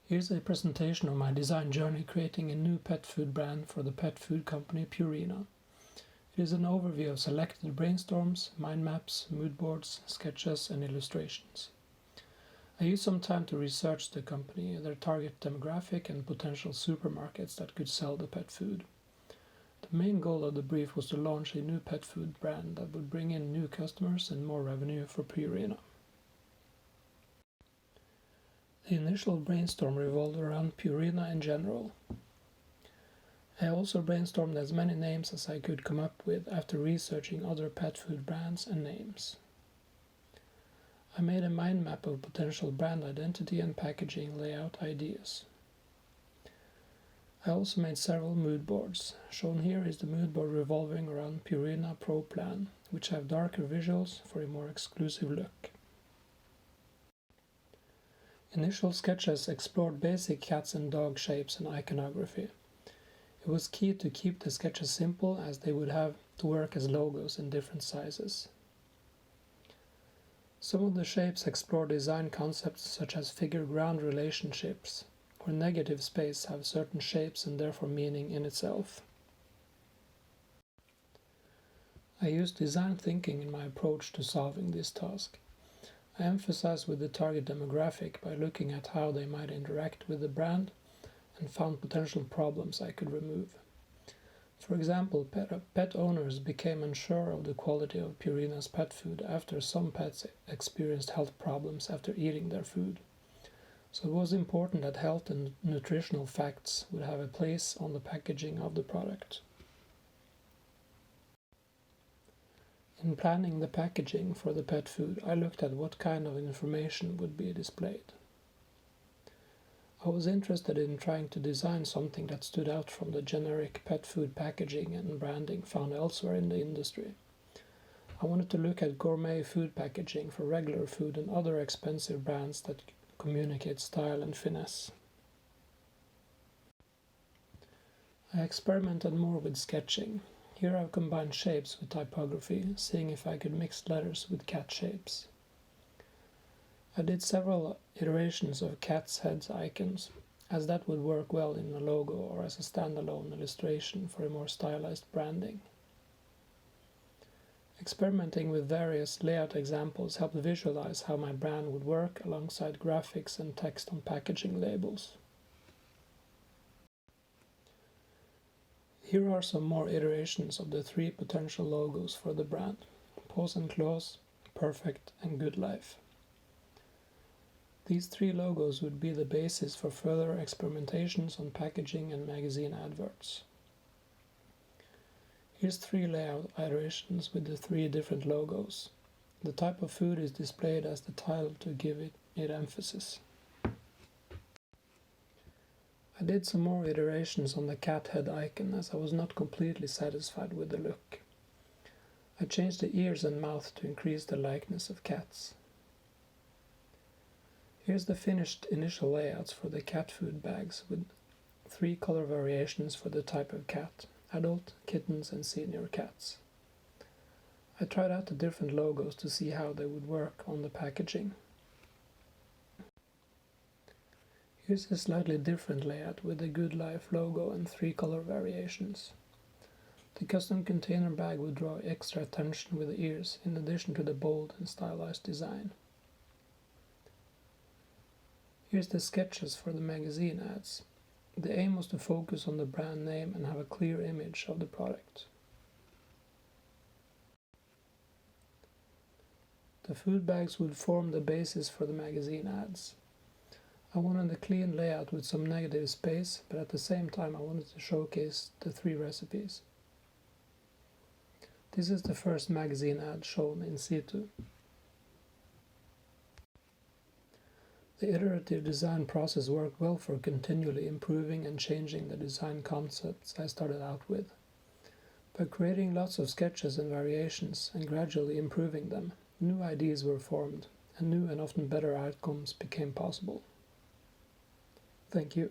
Here's a presentation of my design journey creating a new pet food brand for the pet food company Purina. It is an overview of selected brainstorms, mind maps, mood boards, sketches and illustrations. I used some time to research the company, their target demographic and potential supermarkets that could sell the pet food. The main goal of the brief was to launch a new pet food brand that would bring in new customers and more revenue for Purina. The initial brainstorm revolved around Purina in general. I also brainstormed as many names as I could come up with after researching other pet food brands and names. I made a mind map of potential brand identity and packaging layout ideas. I also made several mood boards. Shown here is the mood board revolving around Purina Pro Plan, which have darker visuals for a more exclusive look. Initial sketches explored basic cats and dog shapes and iconography. It was key to keep the sketches simple as they would have to work as logos in different sizes. Some of the shapes explore design concepts such as figure-ground relationships, where negative space have certain shapes and therefore meaning in itself. I used design thinking in my approach to solving this task. I emphasized with the target demographic by looking at how they might interact with the brand and found potential problems I could remove. For example, pet owners became unsure of the quality of Purina's pet food after some pets experienced health problems after eating their food. So it was important that health and nutritional facts would have a place on the packaging of the product. In planning the packaging for the pet food, I looked at what kind of information would be displayed. I was interested in trying to design something that stood out from the generic pet food packaging and branding found elsewhere in the industry. I wanted to look at gourmet food packaging for regular food and other expensive brands that communicate style and finesse. I experimented more with sketching. Here I've combined shapes with typography, seeing if I could mix letters with cat shapes. I did several iterations of cats' heads icons, as that would work well in a logo or as a standalone illustration for a more stylized branding. Experimenting with various layout examples helped visualize how my brand would work alongside graphics and text on packaging labels. Here are some more iterations of the 3 potential logos for the brand: Paws and Claws, Perfect and Good Life. These 3 logos would be the basis for further experimentations on packaging and magazine adverts. Here's 3 layout iterations with the 3 different logos. The type of food is displayed as the title to give it emphasis. I did some more iterations on the cat head icon as I was not completely satisfied with the look. I changed the ears and mouth to increase the likeness of cats. Here's the finished initial layouts for the cat food bags with 3 color variations for the type of cat: adult, kittens and senior cats. I tried out the different logos to see how they would work on the packaging. Here's a slightly different layout with the Good Life logo and 3 color variations. The custom container bag would draw extra attention with the ears, in addition to the bold and stylized design. Here's the sketches for the magazine ads. The aim was to focus on the brand name and have a clear image of the product. The food bags would form the basis for the magazine ads. I wanted a clean layout with some negative space, but at the same time I wanted to showcase the 3 recipes. This is the first magazine ad shown in situ. The iterative design process worked well for continually improving and changing the design concepts I started out with. By creating lots of sketches and variations and gradually improving them, new ideas were formed and new and often better outcomes became possible. Thank you.